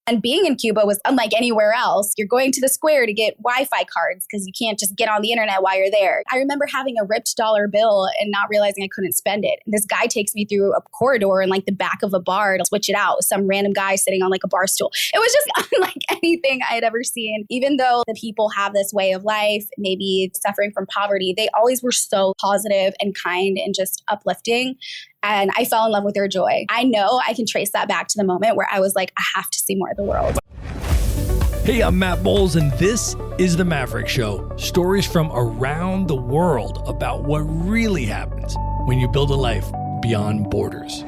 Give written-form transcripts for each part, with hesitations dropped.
And being in Cuba was unlike anywhere else. You're going to the square to get Wi-Fi cards because you can't just get on the internet while you're there. I remember having a ripped dollar bill and not realizing I couldn't spend it. And this guy takes me through a corridor in like the back of a bar to switch it out with some random guy sitting on like a bar stool. It was just unlike anything I had ever seen. Even though the people have this way of life, maybe suffering from poverty, they always were so positive and kind and just uplifting. And I fell in love with their joy. I know I can trace that back to the moment where I was like, I have to see more of the world. Hey, I'm Matt Bowles, and this is The Maverick Show. Stories from around the world about what really happens when you build a life beyond borders.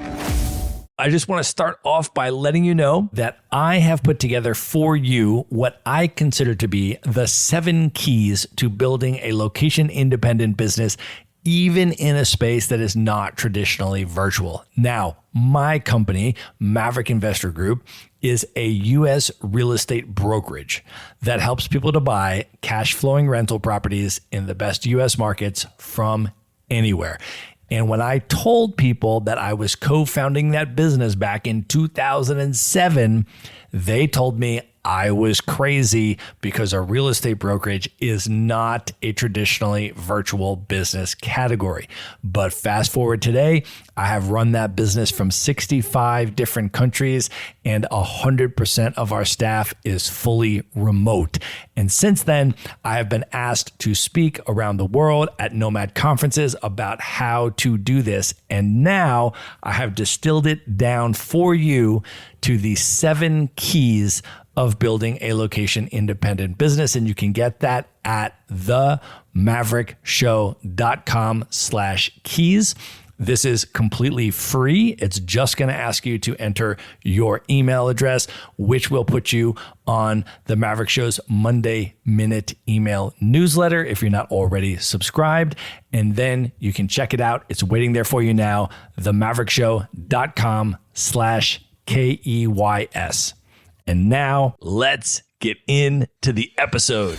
I just want to start off by letting you know that I have put together for you what I consider to be the 7 keys to building a location-independent business, even in a space that is not traditionally virtual. Now, my company, Maverick Investor Group, is a U.S. real estate brokerage that helps people to buy cash flowing rental properties in the best U.S. markets from anywhere. And when I told people that I was co-founding that business back in 2007, they told me I was crazy because a real estate brokerage is not a traditionally virtual business category. But fast forward today, I have run that business from 65 different countries, and 100% of our staff is fully remote. And since then, I have been asked to speak around the world at Nomad conferences about how to do this. And now I have distilled it down for you to the 7 keys of building a location independent business. And you can get that at themaverickshow.com/keys. This is completely free. It's just going to ask you to enter your email address, which will put you on the Maverick Show's Monday Minute email newsletter if you're not already subscribed. And then you can check it out. It's waiting there for you now, themaverickshow.com/KEYS. And now let's get into the episode.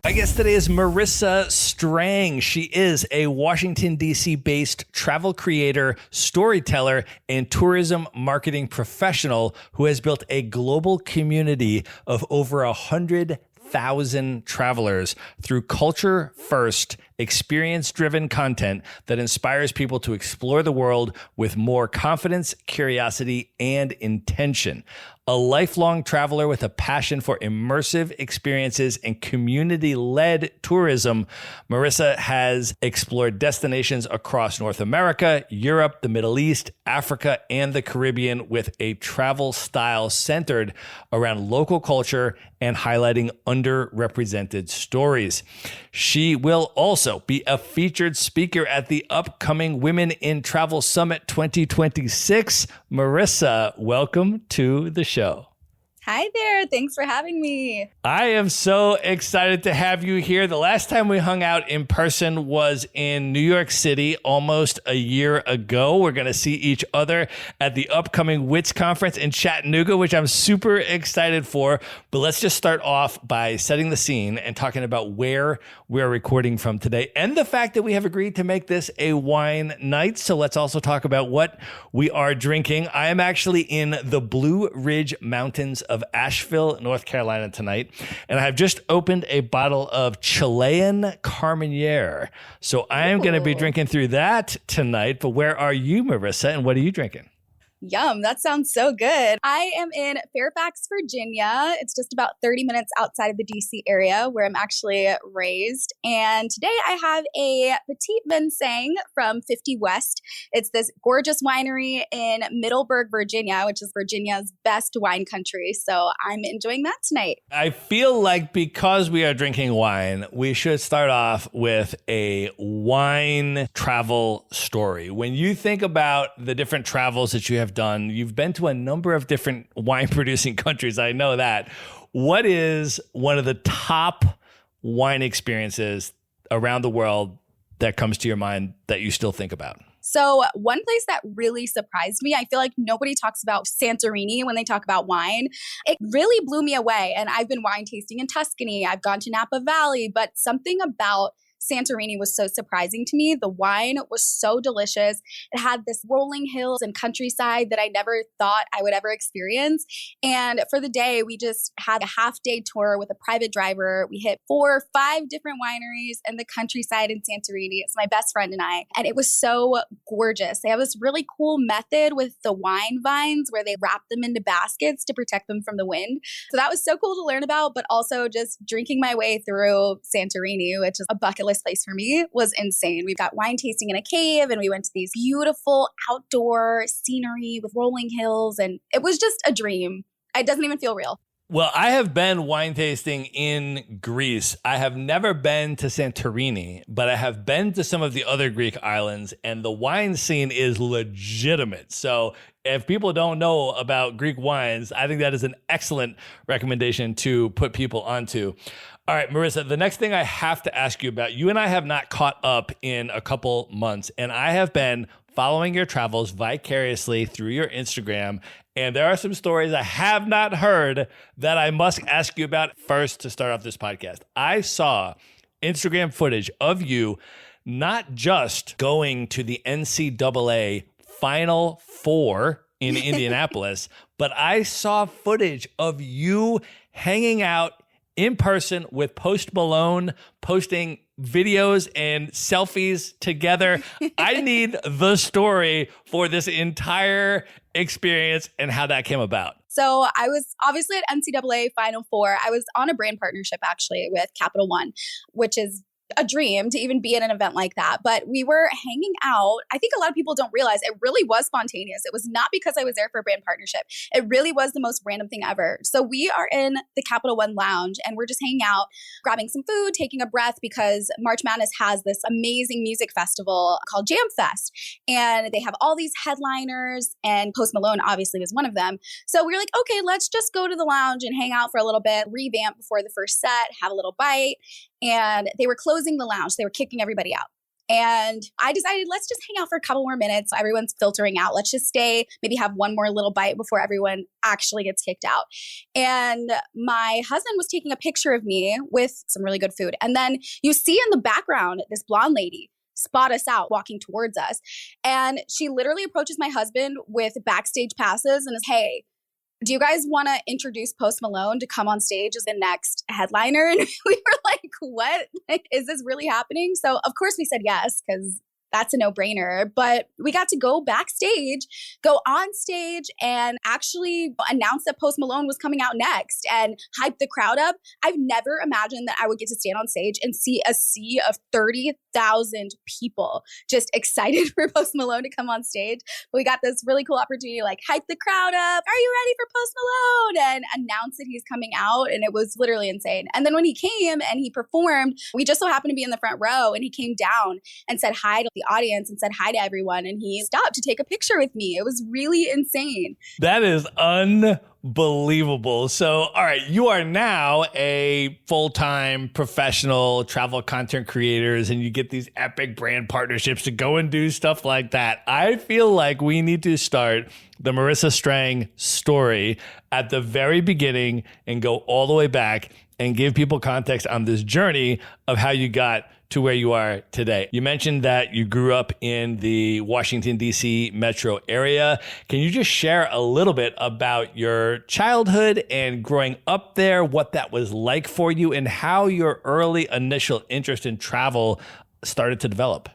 My guest today is Marissa Strang. She is a Washington, D.C. based travel creator, storyteller, and tourism marketing professional who has built a global community of over 100,000 travelers through culture-first, experience-driven content that inspires people to explore the world with more confidence, curiosity, and intention. A lifelong traveler with a passion for immersive experiences and community-led tourism, Marissa has explored destinations across North America, Europe, the Middle East, Africa, and the Caribbean with a travel style centered around local culture and highlighting underrepresented stories. She will also be a featured speaker at the upcoming Women in Travel Summit 2026. Marissa, welcome to the show. Hi there. Thanks for having me. I am so excited to have you here. The last time we hung out in person was in New York City almost a year ago. We're going to see each other at the upcoming WITS conference in Chattanooga, which I'm super excited for. But let's just start off by setting the scene and talking about where we're recording from today and the fact that we have agreed to make this a wine night. So let's also talk about what we are drinking. I am actually in the Blue Ridge Mountains of Asheville, North Carolina tonight, and I've just opened a bottle of Chilean Carmenere. So I am going to be drinking through that tonight. But where are you, Marissa, and what are you drinking? Yum, that sounds so good. I am in Fairfax, Virginia. It's just about 30 minutes outside of the DC area where I'm actually raised. And today I have a Petit Vincennes from 50 West. It's this gorgeous winery in Middleburg, Virginia, which is Virginia's best wine country. So I'm enjoying that tonight. I feel like because we are drinking wine, we should start off with a wine travel story. When you think about the different travels that you have done, you've been to a number of different wine producing countries. I know that. What is one of the top wine experiences around the world that comes to your mind that you still think about? So one place that really surprised me, I feel like nobody talks about Santorini when they talk about wine. It really blew me away. And I've been wine tasting in Tuscany. I've gone to Napa Valley, but something about Santorini was so surprising to me. The wine was so delicious. It had this rolling hills and countryside that I never thought I would ever experience. And for the day, we just had a half-day tour with a private driver. We hit 4 or 5 different wineries in the countryside in Santorini. It's my best friend and I. And it was so gorgeous. They have this really cool method with the wine vines where they wrap them into baskets to protect them from the wind. So that was so cool to learn about, but also just drinking my way through Santorini, which is a bucket list place for me, was insane. We got wine tasting in a cave and we went to these beautiful outdoor scenery with rolling hills, and it was just a dream. It doesn't even feel real. Well, I have been wine tasting in Greece. I have never been to Santorini, but I have been to some of the other Greek islands, and the wine scene is legitimate. So if people don't know about Greek wines, I think that is an excellent recommendation to put people onto. All right, Marissa, the next thing I have to ask you about, you and I have not caught up in a couple months, and I have been following your travels vicariously through your Instagram. And there are some stories I have not heard that I must ask you about first to start off this podcast. I saw Instagram footage of you not just going to the NCAA Final Four in Indianapolis, but I saw footage of you hanging out in person with Post Malone, posting videos and selfies together. I need the story for this entire experience and how that came about. So I was obviously at NCAA Final Four. I was on a brand partnership actually with Capital One, which is a dream to even be at an event like that. But we were hanging out. I think a lot of people don't realize it really was spontaneous. It was not because I was there for a brand partnership. It really was the most random thing ever. So we are in the Capital One lounge and we're just hanging out, grabbing some food, taking a breath, because March Madness has this amazing music festival called Jam Fest. And they have all these headliners, and Post Malone obviously was one of them. So we were like, okay, let's just go to the lounge and hang out for a little bit, revamp before the first set, have a little bite. And they were closing the lounge. They were kicking everybody out. And I decided, let's just hang out for a couple more minutes. Everyone's filtering out. Let's just stay, maybe have one more little bite before everyone actually gets kicked out. And my husband was taking a picture of me with some really good food. And then you see in the background, this blonde lady spot us out walking towards us. And she literally approaches my husband with backstage passes and is, hey, do you guys want to introduce Post Malone to come on stage as the next headliner? And we were like, what? Like, is this really happening? So of course we said yes, because that's a no-brainer. But we got to go backstage, go on stage, and actually announce that Post Malone was coming out next and hype the crowd up. I've never imagined that I would get to stand on stage and see a sea of 30,000 people just excited for Post Malone to come on stage. But we got this really cool opportunity to like hype the crowd up. Are you ready for Post Malone? And announce that he's coming out. And it was literally insane. And then when he came and he performed, we just so happened to be in the front row, and he came down and said hi to the audience and said hi to everyone, and he stopped to take a picture with me. It was really insane. That is unbelievable. So, all right, you are now a full-time professional travel content creators, and you get these epic brand partnerships to go and do stuff like that. I feel like we need to start the Marissa Strang story at the very beginning and go all the way back and give people context on this journey of how you got to where you are today. You mentioned that you grew up in the Washington, D.C. metro area. Can you just share a little bit about your childhood and growing up there, what that was like for you, and how your early initial interest in travel started to develop?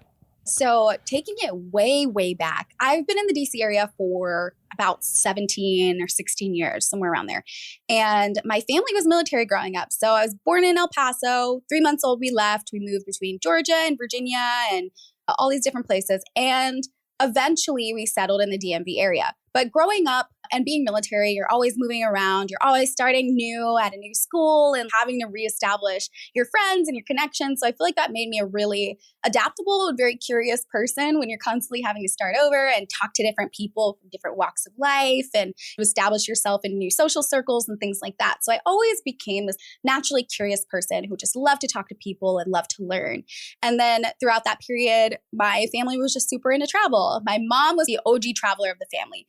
So taking it way, way back, I've been in the DC area for about 17 or 16 years, somewhere around there. And my family was military growing up. So I was born in El Paso. 3 months old, we left. We moved between Georgia and Virginia and all these different places. And eventually we settled in the DMV area. But growing up and being military, you're always moving around. You're always starting new at a new school and having to reestablish your friends and your connections. So I feel like that made me a really adaptable and very curious person when you're constantly having to start over and talk to different people from different walks of life and establish yourself in new social circles and things like that. So I always became this naturally curious person who just loved to talk to people and loved to learn. And then throughout that period, my family was just super into travel. My mom was the OG traveler of the family.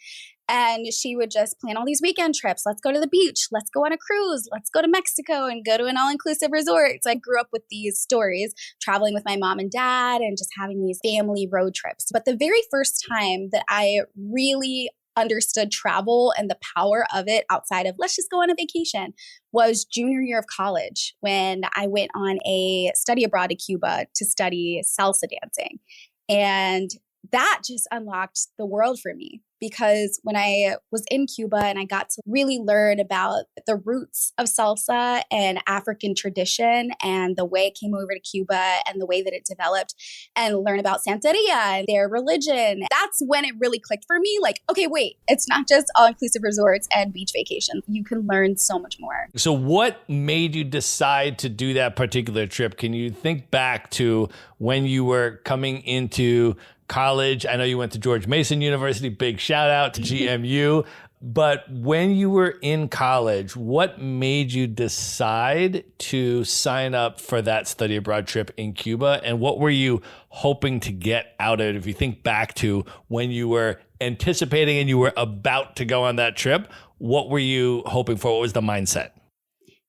And she would just plan all these weekend trips. Let's go to the beach. Let's go on a cruise. Let's go to Mexico and go to an all-inclusive resort. So I grew up with these stories, traveling with my mom and dad and just having these family road trips. But the very first time that I really understood travel and the power of it outside of let's just go on a vacation was junior year of college, when I went on a study abroad to Cuba to study salsa dancing. And that just unlocked the world for me, because when I was in Cuba and I got to really learn about the roots of salsa and African tradition and the way it came over to Cuba and the way that it developed, and learn about Santeria and their religion, that's when it really clicked for me. Like, okay, wait, it's not just all-inclusive resorts and beach vacations. You can learn so much more. So what made you decide to do that particular trip? Can you think back to when you were coming into college? I know you went to George Mason University, big shout out to GMU. But when you were in college, what made you decide to sign up for that study abroad trip in Cuba? And what were you hoping to get out of it? If you think back to when you were anticipating and you were about to go on that trip, what were you hoping for? What was the mindset?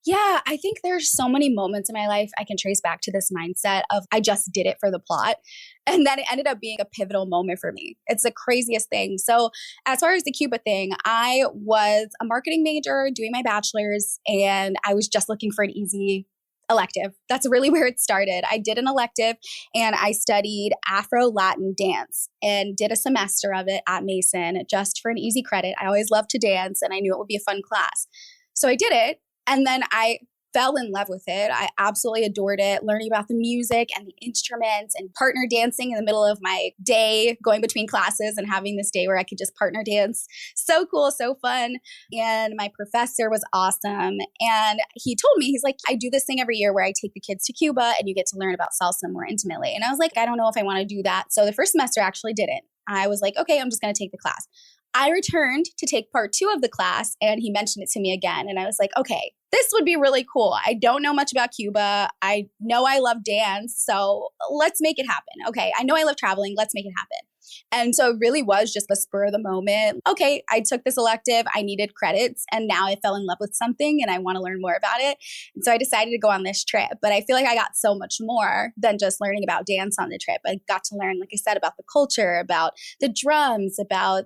Yeah, I think there's so many moments in my life I can trace back to this mindset of I just did it for the plot. And then it ended up being a pivotal moment for me. It's the craziest thing. So as far as the Cuba thing, I was a marketing major doing my bachelor's, and I was just looking for an easy elective. That's really where it started. I did an elective and I studied Afro-Latin dance and did a semester of it at Mason just for an easy credit. I always loved to dance and I knew it would be a fun class. So I did it. And then I fell in love with it. I absolutely adored it, learning about the music and the instruments and partner dancing in the middle of my day, going between classes and having this day where I could just partner dance. So cool, so fun. And my professor was awesome. And he told me, he's like, I do this thing every year where I take the kids to Cuba and you get to learn about salsa more intimately. And I was like, I don't know if I want to do that. So the first semester I actually didn't. I was like, okay, I'm just going to take the class. I returned to take part 2 of the class and he mentioned it to me again. And I was like, okay, this would be really cool. I don't know much about Cuba. I know I love dance. So let's make it happen. Okay, I know I love traveling. Let's make it happen. And so it really was just the spur of the moment. Okay, I took this elective. I needed credits. And now I fell in love with something and I want to learn more about it. And so I decided to go on this trip. But I feel like I got so much more than just learning about dance on the trip. I got to learn, like I said, about the culture, about the drums, about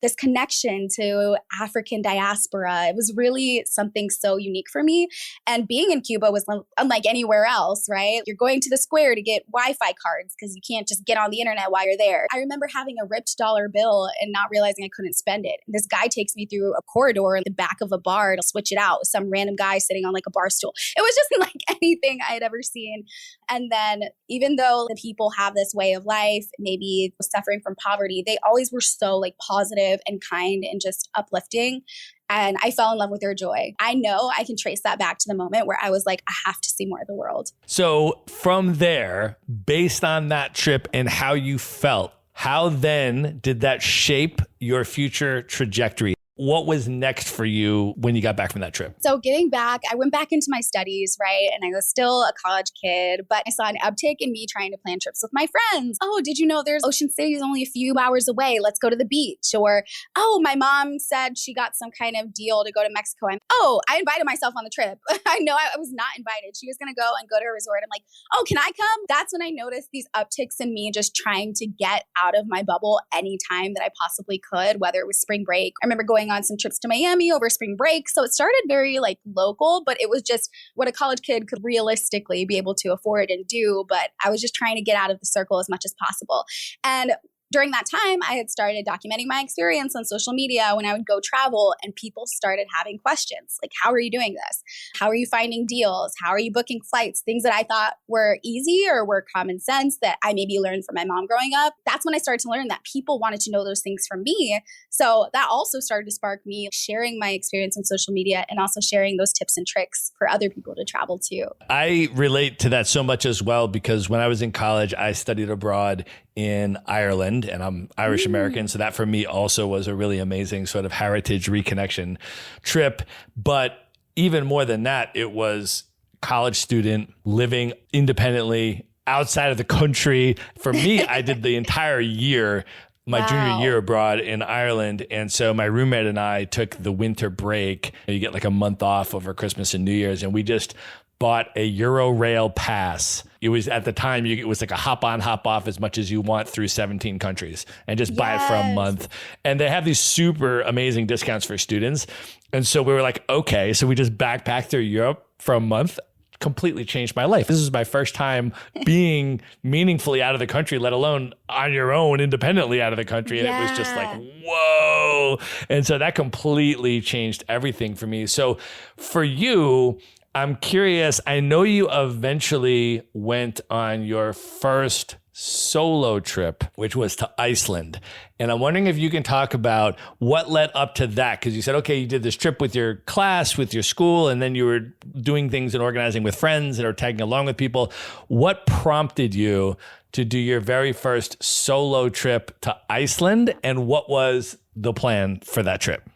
this connection to African diaspora. It was really something so unique for me. And being in Cuba was unlike anywhere else, right? You're going to the square to get Wi-Fi cards because you can't just get on the internet while you're there. I remember having a ripped dollar bill and not realizing I couldn't spend it. This guy takes me through a corridor in the back of a bar to switch it out with some random guy sitting on like a bar stool. It was just like anything I had ever seen. And then even though the people have this way of life, maybe suffering from poverty, they always were so like positive and kind and just uplifting. And I fell in love with their joy. I know I can trace that back to the moment where I was like, I have to see more of the world. So from there, based on that trip and how you felt, how then did that shape your future trajectory? What was next for you when you got back from that trip? So getting back, I went back into my studies, right? And I was still a college kid, but I saw an uptick in me trying to plan trips with my friends. Oh, did you know there's Ocean City is only a few hours away? Let's go to the beach. Or, oh, my mom said she got some kind of deal to go to Mexico. And oh, I invited myself on the trip. I know I was not invited. She was going to go and go to a resort. I'm like, oh, can I come? That's when I noticed these upticks in me just trying to get out of my bubble anytime that I possibly could, whether it was spring break. I remember going on some trips to Miami over spring break. So it started very like local, but it was just what a college kid could realistically be able to afford and do. But I was just trying to get out of the circle as much as possible. And during that time, I had started documenting my experience on social media when I would go travel, and people started having questions like, how are you doing this? How are you finding deals? How are you booking flights? Things that I thought were easy or were common sense that I maybe learned from my mom growing up. That's when I started to learn that people wanted to know those things from me. So that also started to spark me sharing my experience on social media and also sharing those tips and tricks for other people to travel too. I relate to that so much as well, because when I was in college, I studied abroad in Ireland, and I'm Irish American. So that for me also was a really amazing sort of heritage reconnection trip. But even more than that, it was college student living independently outside of the country. For me, I did the entire year my junior year abroad in Ireland. And so my roommate and I took the winter break. You get like a month off over Christmas and New Year's. And we just bought a Eurorail pass. It was at the time, it was like a hop on, hop off as much as you want through 17 countries and just buy it for a month. And they have these super amazing discounts for students. And so we were like, okay, so we just backpacked through Europe for a month. Completely changed my life. This is my first time being meaningfully out of the country, let alone on your own independently out of the country. And it was just like, whoa. And so that completely changed everything for me. So for you, I'm curious, I know you eventually went on your first solo trip, which was to Iceland. And I'm wondering if you can talk about what led up to that. Because you said, okay, you did this trip with your class, with your school, and then you were doing things and organizing with friends and or tagging along with people. What prompted you to do your very first solo trip to Iceland? And what was the plan for that trip?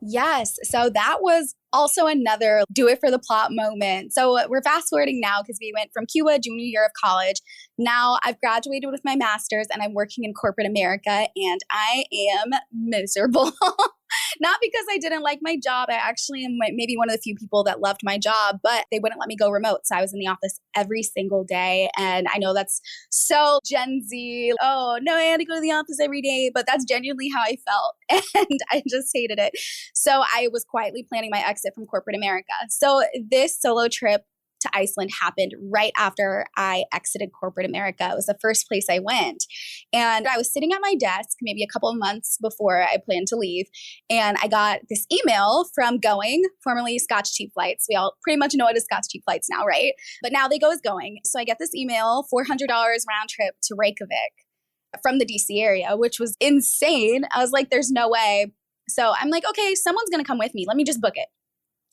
Yes. So that was also another do it for the plot moment. So we're fast forwarding now because we went from Cuba junior year of college. Now I've graduated with my master's and I'm working in corporate America and I am miserable. Not because I didn't like my job. I actually am maybe one of the few people that loved my job, but they wouldn't let me go remote. So I was in the office every single day. And I know that's so Gen Z. Oh, no, I had to go to the office every day. But that's genuinely how I felt. And I just hated it. So I was quietly planning my exit from corporate America. So this solo trip to Iceland happened right after I exited corporate America. It was the first place I went. And I was sitting at my desk maybe a couple of months before I planned to leave. And I got this email from Going, formerly Scotch Cheap Flights. We all pretty much know it as Scotch Cheap Flights now, right? But now they go as Going. So I get this email, $400 round trip to Reykjavik from the DC area, which was insane. I was like, there's no way. So I'm like, okay, someone's going to come with me. Let me just book it.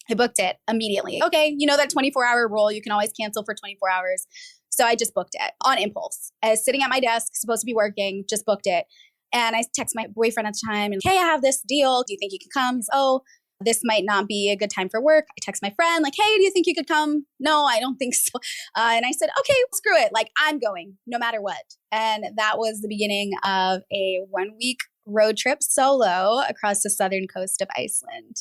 I booked it immediately. Okay, you know that 24-hour rule, you can always cancel for 24 hours. So I just booked it on impulse. I was sitting at my desk, supposed to be working, just booked it. And I text my boyfriend at the time and, hey, I have this deal. Do you think you can come? He's, oh, this might not be a good time for work. I text my friend like, hey, do you think you could come? No, I don't think so. And I said, okay, screw it. Like I'm going no matter what. And that was the beginning of a 1-week road trip solo across the southern coast of Iceland.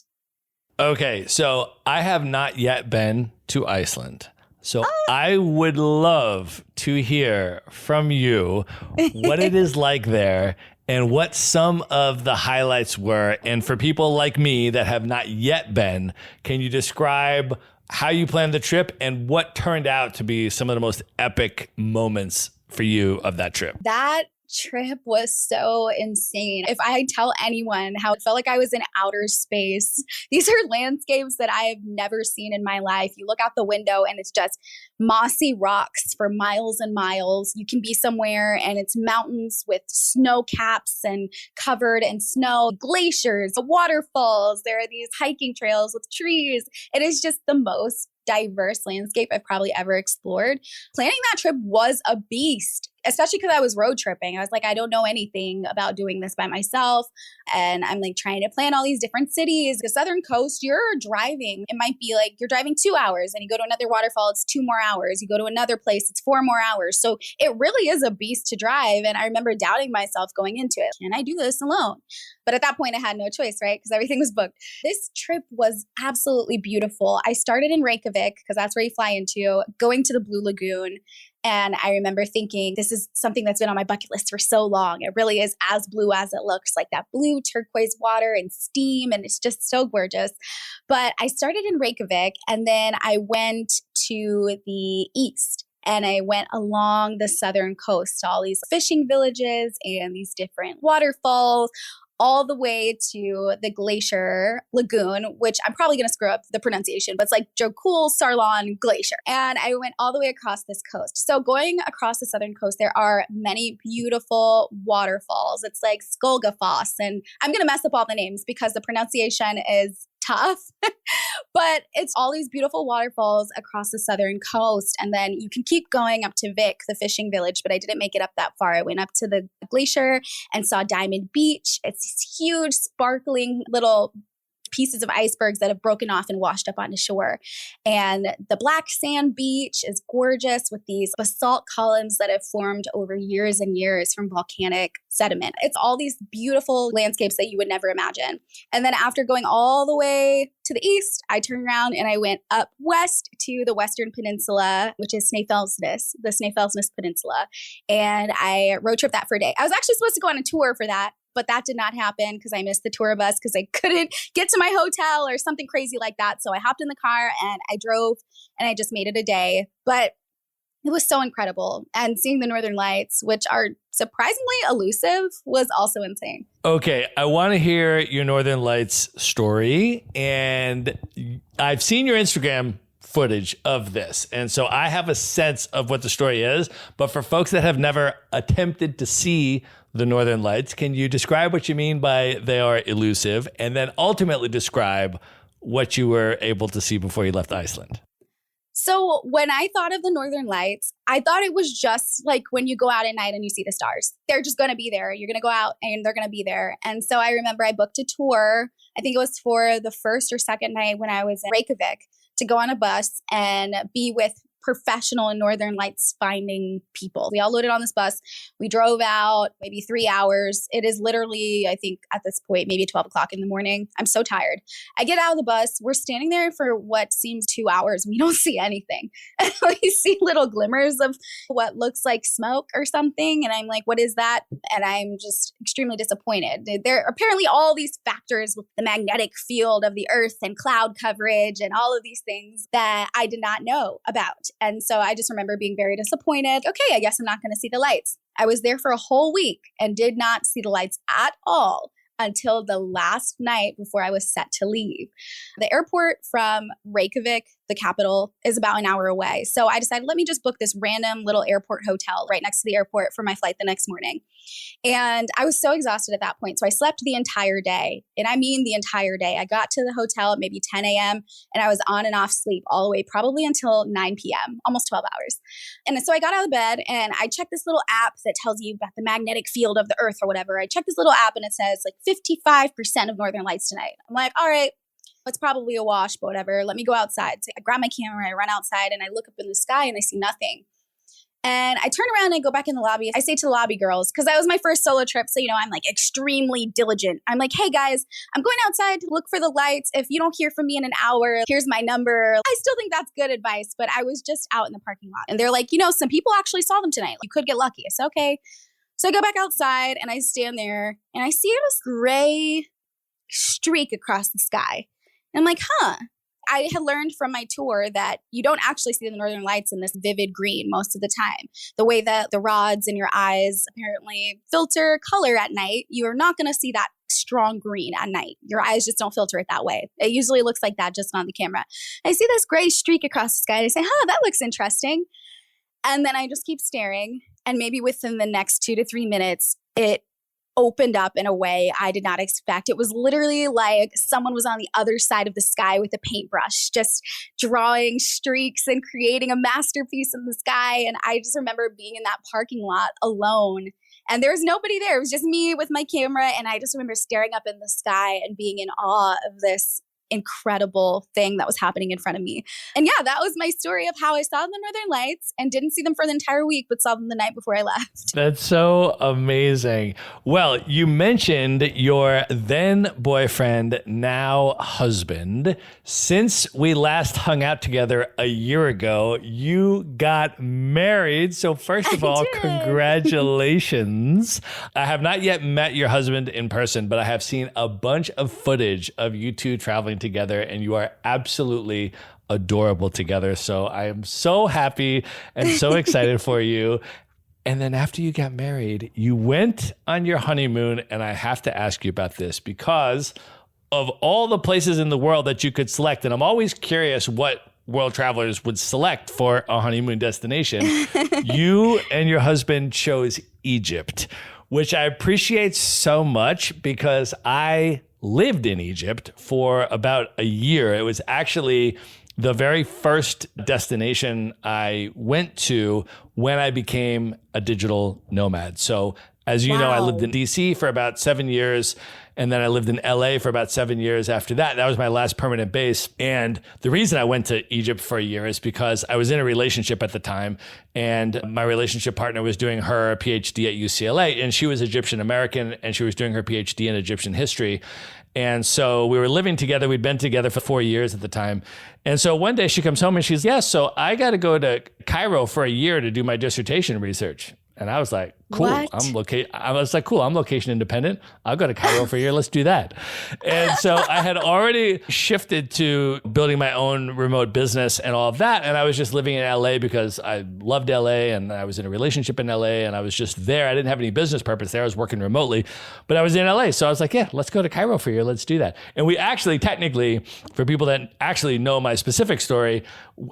Okay, so I have not yet been to Iceland. So I would love to hear from you what it is like there and what some of the highlights were. And for people like me that have not yet been, can you describe how you planned the trip and what turned out to be some of the most epic moments for you of that trip? That trip was so insane. If I tell anyone how it felt like I was in outer space, these are landscapes that I have never seen in my life. You look out the window and it's just mossy rocks for miles and miles. You can be somewhere and it's mountains with snow caps and covered in snow, glaciers, waterfalls. There are these hiking trails with trees. It is just the most diverse landscape I've probably ever explored. Planning that trip was a beast, especially because I was road tripping. I was like, I don't know anything about doing this by myself. And I'm like trying to plan all these different cities. The southern coast, you're driving. It might be like you're driving 2 hours and you go to another waterfall, it's 2 more hours. You go to another place, it's 4 more hours. So it really is a beast to drive. And I remember doubting myself going into it. Can I do this alone? But at that point, I had no choice, right? Because everything was booked. This trip was absolutely beautiful. I started in Reykjavik because that's where you fly into, going to the Blue Lagoon. And I remember thinking, this is something that's been on my bucket list for so long. It really is as blue as it looks, like that blue turquoise water and steam. And it's just so gorgeous. But I started in Reykjavik and then I went to the east. And I went along the southern coast to all these fishing villages and these different waterfalls, all the way to the Glacier Lagoon, which I'm probably going to screw up the pronunciation, but it's like Jokul Sarlon Glacier. And I went all the way across this coast. So going across the southern coast, there are many beautiful waterfalls. It's like Skolgafoss. And I'm going to mess up all the names because the pronunciation is tough, but it's all these beautiful waterfalls across the southern coast. And then you can keep going up to Vik, the fishing village, but I didn't make it up that far. I went up to the glacier and saw Diamond Beach. It's this huge, sparkling little pieces of icebergs that have broken off and washed up onto shore. And the black sand beach is gorgeous with these basalt columns that have formed over years and years from volcanic sediment. It's all these beautiful landscapes that you would never imagine. And then after going all the way to the east, I turned around and I went up west to the Western Peninsula, which is the Snæfellsnes Peninsula. And I road tripped that for a day. I was actually supposed to go on a tour for that, but that did not happen because I missed the tour bus because I couldn't get to my hotel or something crazy like that. So I hopped in the car and I drove and I just made it a day. But it was so incredible. And seeing the Northern Lights, which are surprisingly elusive, was also insane. Okay, I want to hear your Northern Lights story. And I've seen your Instagram footage of this. And so I have a sense of what the story is. But for folks that have never attempted to see the Northern Lights, can you describe what you mean by they are elusive? And then ultimately describe what you were able to see before you left Iceland? So when I thought of the Northern Lights, I thought it was just like when you go out at night and you see the stars. They're just going to be there. You're going to go out and they're going to be there. And so I remember I booked a tour. I think it was for the first or second night when I was in Reykjavik to go on a bus and be with professional Northern Lights finding people. We all loaded on this bus. We drove out maybe 3 hours. It is literally, I think at this point, maybe 12 o'clock in the morning. I'm so tired. I get out of the bus. We're standing there for what seems 2 hours. We don't see anything. We see little glimmers of what looks like smoke or something. And I'm like, what is that? And I'm just extremely disappointed. There are apparently all these factors with the magnetic field of the earth and cloud coverage and all of these things that I did not know about. And so I just remember being very disappointed. Okay, I guess I'm not going to see the lights. I was there for a whole week and did not see the lights at all until the last night before I was set to leave. The airport from Reykjavik, the capital, is about an hour away. So I decided, let me just book this random little airport hotel right next to the airport for my flight the next morning. And I was so exhausted at that point. So I slept the entire day. And I mean the entire day. I got to the hotel at maybe 10 a.m. and I was on and off sleep all the way probably until 9 p.m., almost 12 hours. And so I got out of bed and I checked this little app that tells you about the magnetic field of the earth or whatever. I checked this little app and it says like 55% of Northern Lights tonight. I'm like, all right, it's probably a wash, but whatever. Let me go outside. So I grab my camera, I run outside and I look up in the sky and I see nothing. And I turn around and I go back in the lobby. I say to the lobby girls, because that was my first solo trip. So, I'm like extremely diligent. I'm like, hey guys, I'm going outside to look for the lights. If you don't hear from me in an hour, here's my number. I still think that's good advice, but I was just out in the parking lot. And they're like, some people actually saw them tonight. You could get lucky. I said, okay. So I go back outside and I stand there and I see this gray streak across the sky. And I'm like, I had learned from my tour that you don't actually see the Northern Lights in this vivid green most of the time. The way that the rods in your eyes apparently filter color at night, you are not going to see that strong green at night. Your eyes just don't filter it that way. It usually looks like that just on the camera. I see this gray streak across the sky and I say, that looks interesting. And then I just keep staring. And maybe within the next 2 to 3 minutes, it opened up in a way I did not expect. It was literally like someone was on the other side of the sky with a paintbrush, just drawing streaks and creating a masterpiece in the sky. And I just remember being in that parking lot alone. And there was nobody there. It was just me with my camera. And I just remember staring up in the sky and being in awe of this incredible thing that was happening in front of me. And yeah, that was my story of how I saw the Northern Lights and didn't see them for the entire week, but saw them the night before I left. That's so amazing. Well, you mentioned your then boyfriend, now husband. Since we last hung out together a year ago, you got married. So first of all, congratulations. I have not yet met your husband in person, but I have seen a bunch of footage of you two traveling together, and you are absolutely adorable together. So I am so happy and so excited for you. And then after you got married, you went on your honeymoon, and I have to ask you about this because of all the places in the world that you could select, and I'm always curious what world travelers would select for a honeymoon destination. You and your husband chose Egypt, which I appreciate so much because I lived in Egypt for about a year. It was actually the very first destination I went to when I became a digital nomad. So As you know, I Wow. lived in DC for about 7 years. And then I lived in LA for about 7 years after that. That was my last permanent base. And the reason I went to Egypt for a year is because I was in a relationship at the time. And my relationship partner was doing her PhD at UCLA. And she was Egyptian American. And she was doing her PhD in Egyptian history. And so we were living together. We'd been together for 4 years at the time. And so one day she comes home and she's, yeah, so I got to go to Cairo for a year to do my dissertation research. And I was like, cool. What? I was like, cool. I'm location independent. I'll go to Cairo for a year. Let's do that. And so I had already shifted to building my own remote business and all of that. And I was just living in LA because I loved LA and I was in a relationship in LA and I was just there. I didn't have any business purpose there. I was working remotely, but I was in LA. So I was like, yeah, let's go to Cairo for a year. Let's do that. And we actually, technically, for people that actually know my specific story,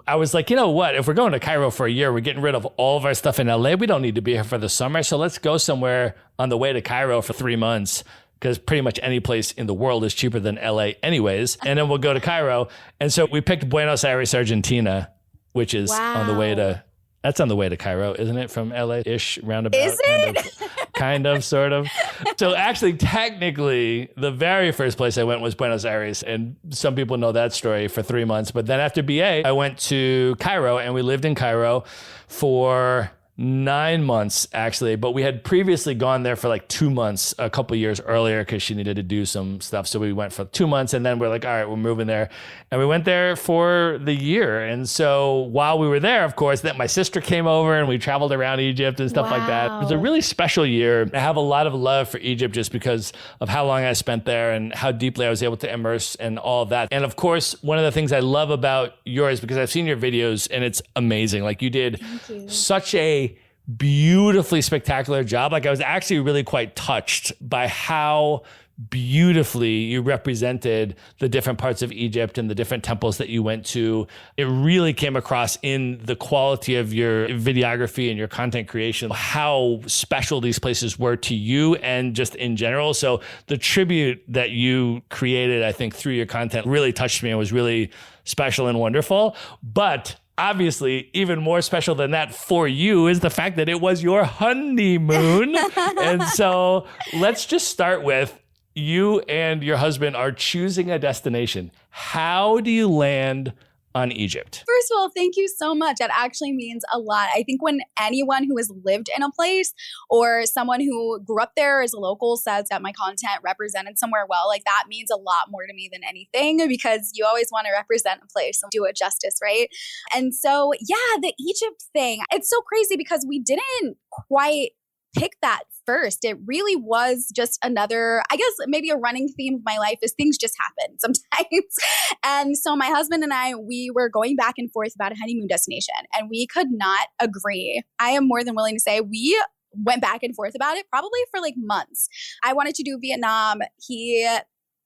I was like, you know what? If we're going to Cairo for a year, we're getting rid of all of our stuff in LA. We don't need to be here for the summer. So let's go somewhere on the way to Cairo for 3 months, because pretty much any place in the world is cheaper than LA anyways. And then we'll go to Cairo. And so we picked Buenos Aires, Argentina, which is on the way to, that's on the way to Cairo, isn't it? From LA-ish roundabout. Is it? Kind of, sort of. So actually, technically, the very first place I went was Buenos Aires. And some people know that story for 3 months. But then after BA, I went to Cairo and we lived in Cairo for 9 months, actually. But we had previously gone there for like 2 months a couple of years earlier because she needed to do some stuff. So we went for 2 months and then we're like, all right, we're moving there. And we went there for the year. And so while we were there, of course, that my sister came over and we traveled around Egypt and stuff like that. It was a really special year. I have a lot of love for Egypt just because of how long I spent there and how deeply I was able to immerse and all of that. And of course, one of the things I love about yours, because I've seen your videos and it's amazing. Like you did such a beautifully spectacular job. Like I was actually really quite touched by how beautifully you represented the different parts of Egypt and the different temples that you went to. It really came across in the quality of your videography and your content creation, how special these places were to you and just in general. So the tribute that you created, I think, through your content really touched me and was really special and wonderful. But obviously, even more special than that for you is the fact that it was your honeymoon. And so let's just start with you and your husband are choosing a destination. How do you land on Egypt? First of all, thank you so much. That actually means a lot. I think when anyone who has lived in a place or someone who grew up there as a local says that my content represented somewhere well, like that means a lot more to me than anything, because you always want to represent a place and do it justice, right? And so, yeah, the Egypt thing, it's so crazy because we didn't quite pick that first. It really was just another, I guess maybe a running theme of my life is things just happen sometimes. And so my husband and I, we were going back and forth about a honeymoon destination and we could not agree. I am more than willing to say we went back and forth about it probably for like months. I wanted to do Vietnam. He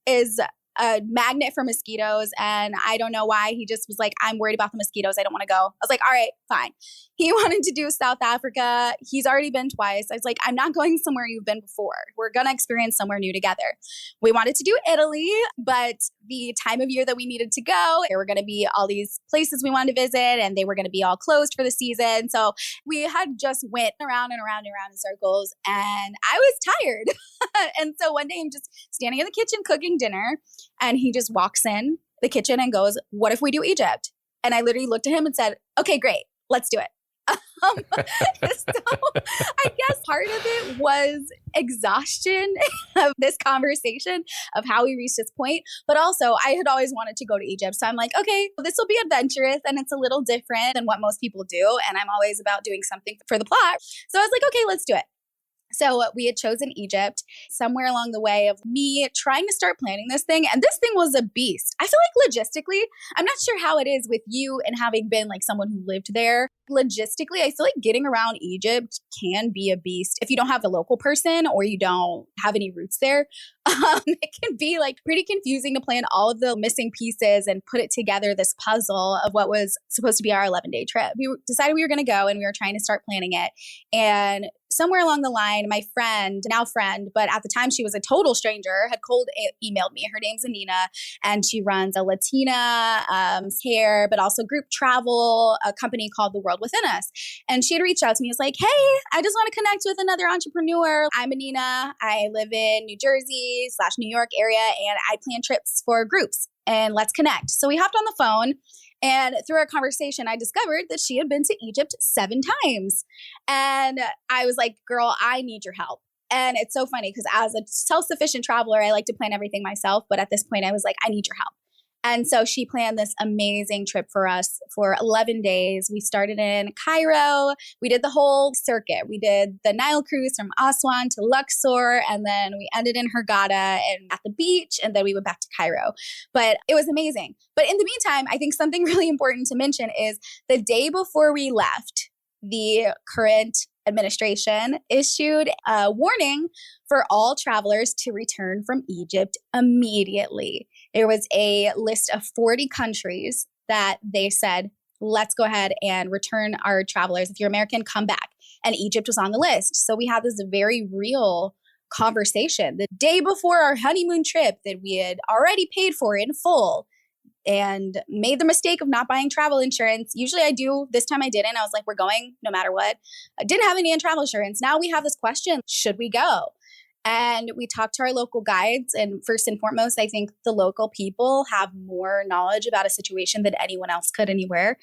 is a magnet for mosquitoes. And I don't know why. He just was like, I'm worried about the mosquitoes. I don't want to go. I was like, all right, fine. He wanted to do South Africa. He's already been twice. I was like, I'm not going somewhere you've been before. We're going to experience somewhere new together. We wanted to do Italy, but the time of year that we needed to go, there were going to be all these places we wanted to visit and they were going to be all closed for the season. So we had just went around and around and around in circles and I was tired. And so one day I'm just standing in the kitchen cooking dinner and he just walks in the kitchen and goes, what if we do Egypt? And I literally looked at him and said, okay, great, let's do it. So I guess part of it was exhaustion of this conversation of how we reached this point. But also I had always wanted to go to Egypt. So I'm like, okay, this will be adventurous and it's a little different than what most people do. And I'm always about doing something for the plot. So I was like, okay, let's do it. So we had chosen Egypt somewhere along the way of me trying to start planning this thing. And this thing was a beast. I feel like logistically, I'm not sure how it is with you and having been like someone who lived there. Logistically, I feel like getting around Egypt can be a beast. If you don't have a local person or you don't have any roots there, it can be like pretty confusing to plan all of the missing pieces and put it together, this puzzle of what was supposed to be our 11-day trip. We decided we were going to go and we were trying to start planning it. And somewhere along the line, my friend, now friend, but at the time she was a total stranger, had emailed me. Her name's Anina, and she runs a Latina hair, but also group travel, a company called The World Within Us. And she had reached out to me. It's like, hey, I just want to connect with another entrepreneur. I'm Anina. I live in New Jersey / New York area, and I plan trips for groups. And let's connect. So we hopped on the phone, and through our conversation, I discovered that she had been to Egypt 7 times. And I was like, girl, I need your help. And it's so funny because as a self-sufficient traveler, I like to plan everything myself. But at this point, I was like, I need your help. And so she planned this amazing trip for us for 11 days. We started in Cairo. We did the whole circuit. We did the Nile cruise from Aswan to Luxor, and then we ended in Hurghada and at the beach, and then we went back to Cairo. But it was amazing. But in the meantime, I think something really important to mention is the day before we left, the current administration issued a warning for all travelers to return from Egypt immediately. There was a list of 40 countries that they said, let's go ahead and return our travelers. If you're American, come back. And Egypt was on the list. So we had this very real conversation the day before our honeymoon trip that we had already paid for in full, and made the mistake of not buying travel insurance. Usually I do. This time I didn't. I was like, we're going no matter what. I didn't have any travel insurance. Now we have this question, should we go? And we talked to our local guides. And first and foremost, I think the local people have more knowledge about a situation than anyone else could anywhere.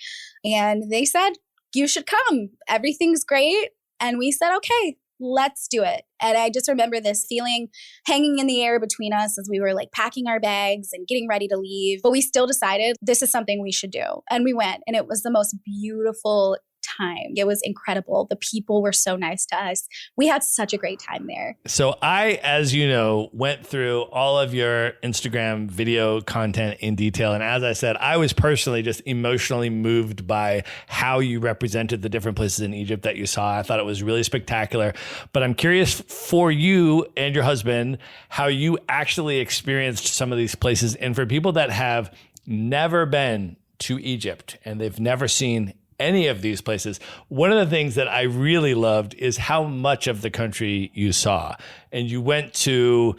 And they said, you should come. Everything's great. And we said, okay, let's do it. And I just remember this feeling hanging in the air between us as we were like packing our bags and getting ready to leave. But we still decided this is something we should do. And we went, and it was the most beautiful time. It was incredible. The people were so nice to us. We had such a great time there. So I, as you know, went through all of your Instagram video content in detail. And as I said, I was personally just emotionally moved by how you represented the different places in Egypt that you saw. I thought it was really spectacular. But I'm curious for you and your husband, how you actually experienced some of these places. And for people that have never been to Egypt and they've never seen any of these places, one of the things that I really loved is how much of the country you saw. And you went to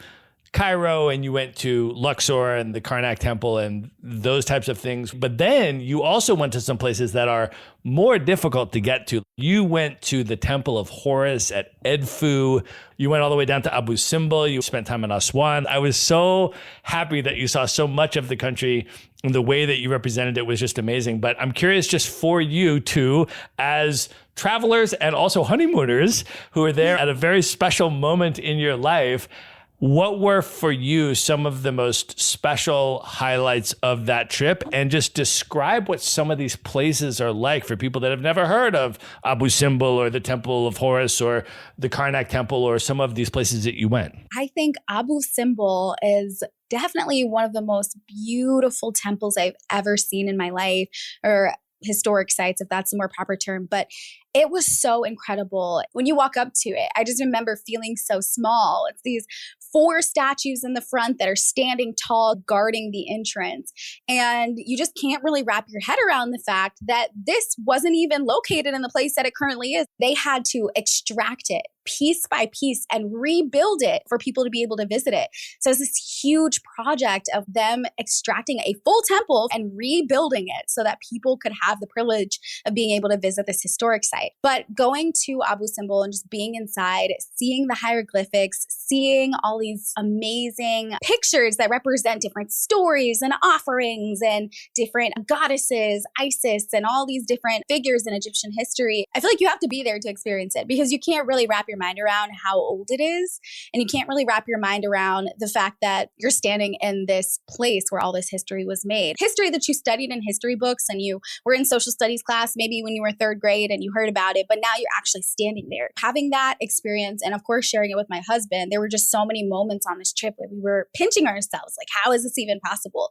Cairo and you went to Luxor and the Karnak Temple and those types of things. But then you also went to some places that are more difficult to get to. You went to the Temple of Horus at Edfu. You went all the way down to Abu Simbel. You spent time in Aswan. I was so happy that you saw so much of the country, and the way that you represented it was just amazing. But I'm curious just for you too, as travelers and also honeymooners who are there at a very special moment in your life, what were for you some of the most special highlights of that trip? And just describe what some of these places are like for people that have never heard of Abu Simbel or the Temple of Horus or the Karnak Temple or some of these places that you went. I think Abu Simbel is definitely one of the most beautiful temples I've ever seen in my life, or historic sites, if that's the more proper term. But it was so incredible. When you walk up to it, I just remember feeling so small. It's these 4 statues in the front that are standing tall, guarding the entrance. And you just can't really wrap your head around the fact that this wasn't even located in the place that it currently is. They had to extract it piece by piece and rebuild it for people to be able to visit it. So it's this huge project of them extracting a full temple and rebuilding it so that people could have the privilege of being able to visit this historic site. But going to Abu Simbel and just being inside, seeing the hieroglyphics, seeing all these amazing pictures that represent different stories and offerings and different goddesses, Isis, and all these different figures in Egyptian history. I feel like you have to be there to experience it because you can't really wrap your mind around how old it is. And you can't really wrap your mind around the fact that you're standing in this place where all this history was made. History that you studied in history books and you were in social studies class, maybe when you were 3rd grade and you heard about it, but now you're actually standing there. Having that experience and of course sharing it with my husband, there were just so many moments on this trip where we were pinching ourselves, like, how is this even possible?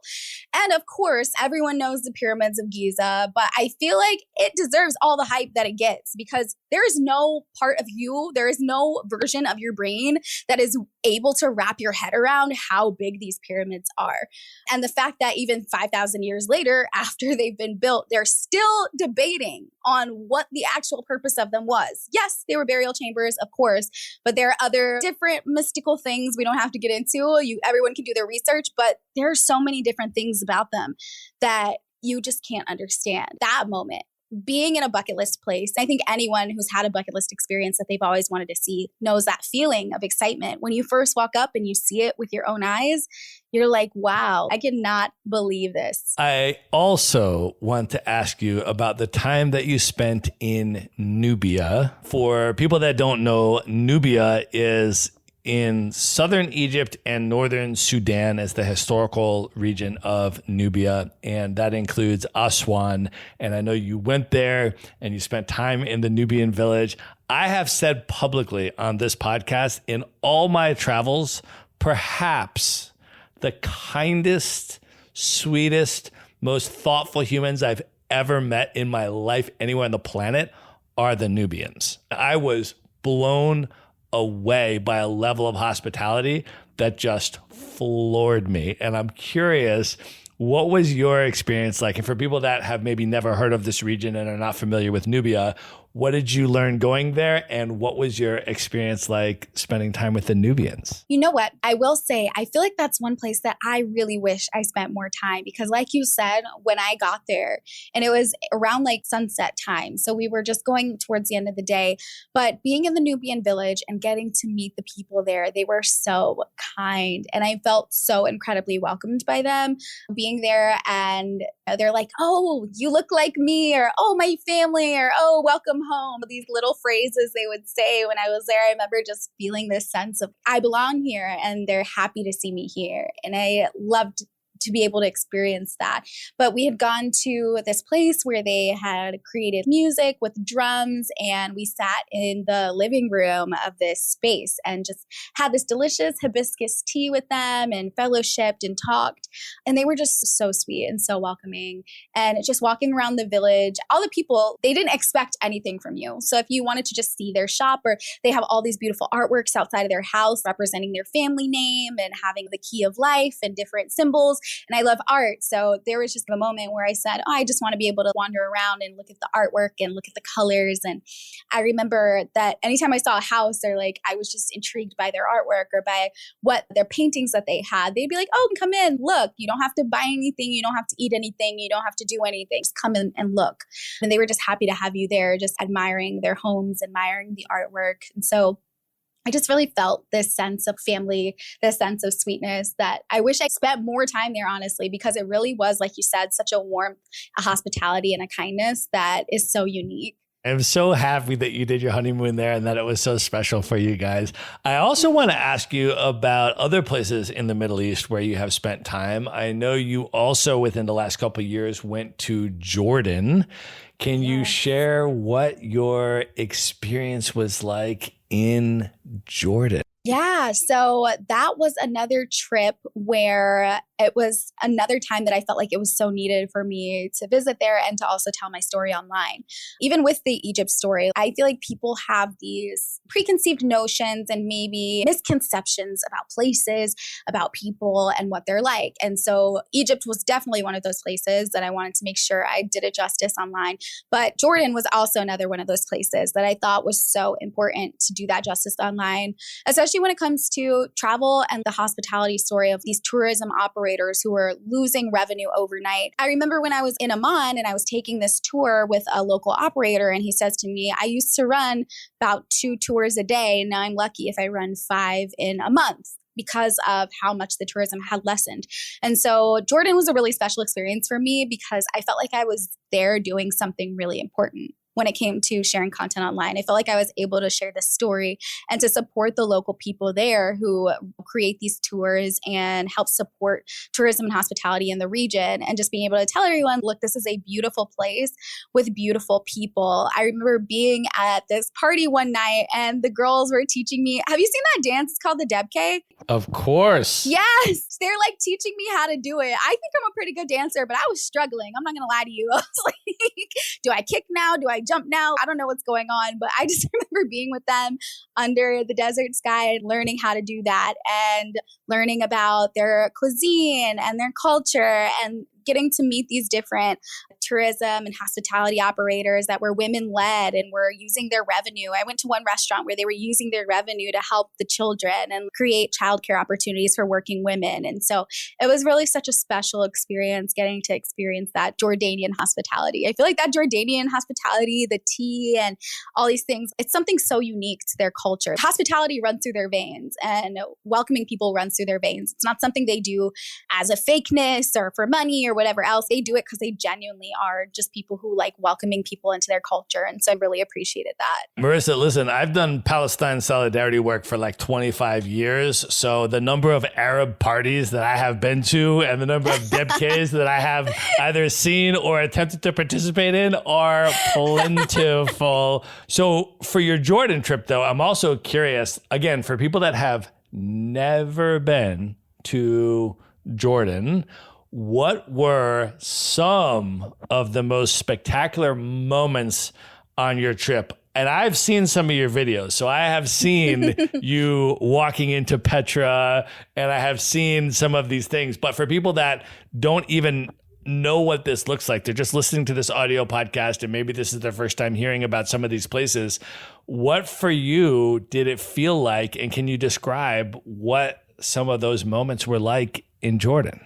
And of course, everyone knows the pyramids of Giza, but I feel like it deserves all the hype that it gets because there is no part of you, there is no version of your brain that is able to wrap your head around how big these pyramids are. And the fact that even 5,000 years later, after they've been built, they're still debating on what the actual purpose of them was. Yes, they were burial chambers, of course, but there are other different mystical things we don't have to get into. Everyone can do their research, but there are so many different things about them that you just can't understand. That moment, being in a bucket list place, I think anyone who's had a bucket list experience that they've always wanted to see knows that feeling of excitement. When you first walk up and you see it with your own eyes, you're like, wow, I cannot believe this. I also want to ask you about the time that you spent in Nubia. For people that don't know, Nubia is in southern Egypt and northern Sudan as the historical region of Nubia, and that includes Aswan. And I know you went there and you spent time in the Nubian village. I have said publicly on this podcast, in all my travels, perhaps the kindest, sweetest, most thoughtful humans I've ever met in my life anywhere on the planet are the Nubians. I was blown away by a level of hospitality that just floored me. And I'm curious, what was your experience like? And for people that have maybe never heard of this region and are not familiar with Nubia, what did you learn going there? And what was your experience like spending time with the Nubians? You know what? I will say, I feel like that's one place that I really wish I spent more time because like you said, when I got there, and it was around like sunset time. So we were just going towards the end of the day, but being in the Nubian village and getting to meet the people there, they were so kind. And I felt so incredibly welcomed by them being there. And they're like, oh, you look like me, or oh, my family, or oh, welcome home. These little phrases they would say when I was there. I remember just feeling this sense of I belong here and they're happy to see me here. And I loved to be able to experience that. But we had gone to this place where they had created music with drums, and we sat in the living room of this space and just had this delicious hibiscus tea with them and fellowshipped and talked. And they were just so sweet and so welcoming. And just walking around the village, all the people, they didn't expect anything from you. So if you wanted to just see their shop, or they have all these beautiful artworks outside of their house representing their family name and having the key of life and different symbols. And I love art. So there was just a moment where I said, oh, I just want to be able to wander around and look at the artwork and look at the colors. And I remember that anytime I saw a house, or like I was just intrigued by their artwork or by what their paintings that they had, they'd be like, oh, come in, look, you don't have to buy anything. You don't have to eat anything. You don't have to do anything. Just come in and look. And they were just happy to have you there, just admiring their homes, admiring the artwork. And so I just really felt this sense of family, this sense of sweetness that I wish I spent more time there, honestly, because it really was, like you said, such a warmth, a hospitality, and a kindness that is so unique. I'm so happy that you did your honeymoon there and that it was so special for you guys. I also want to ask you about other places in the Middle East where you have spent time. I know you also, within the last couple of years, went to Jordan. Can you share what your experience was like in Jordan? Yeah, so that was another trip where it was another time that I felt like it was so needed for me to visit there and to also tell my story online. Even with the Egypt story, I feel like people have these preconceived notions and maybe misconceptions about places, about people, and what they're like. And so Egypt was definitely one of those places that I wanted to make sure I did it justice online. But Jordan was also another one of those places that I thought was so important to do that justice online, especially when it comes to travel and the hospitality story of these tourism operators who were losing revenue overnight. I remember when I was in Amman and I was taking this tour with a local operator, and he says to me, I used to run about 2 tours a day. Now I'm lucky if I run 5 in a month, because of how much the tourism had lessened. And so Jordan was a really special experience for me because I felt like I was there doing something really important. When it came to sharing content online, I felt like I was able to share this story and to support the local people there who create these tours and help support tourism and hospitality in the region, and just being able to tell everyone, look, this is a beautiful place with beautiful people. I remember being at this party one night and the girls were teaching me, have you seen that dance? It's called the Debke. Of course. Yes. They're like teaching me how to do it. I think I'm a pretty good dancer, but I was struggling. I'm not going to lie to you. I was like do I kick now? Do I jump now? I don't know what's going on, but I just remember being with them under the desert sky and learning how to do that and learning about their cuisine and their culture and getting to meet these different tourism and hospitality operators that were women-led and were using their revenue. I went to one restaurant where they were using their revenue to help the children and create childcare opportunities for working women. And so it was really such a special experience getting to experience that Jordanian hospitality. I feel like that Jordanian hospitality, the tea and all these things, it's something so unique to their culture. Hospitality runs through their veins and welcoming people runs through their veins. It's not something they do as a fakeness or for money or whatever else. They do it because they genuinely are just people who like welcoming people into their culture. And so I really appreciated that. Marissa, listen, I've done Palestine solidarity work for like 25 years. So the number of Arab parties that I have been to and the number of debkes that I have either seen or attempted to participate in are plentiful. So for your Jordan trip, though, I'm also curious, again, for people that have never been to Jordan, what were some of the most spectacular moments on your trip? And I've seen some of your videos. So I have seen you walking into Petra and I have seen some of these things. But for people that don't even know what this looks like, they're just listening to this audio podcast and maybe this is their first time hearing about some of these places. What for you did it feel like? And can you describe what some of those moments were like in Jordan?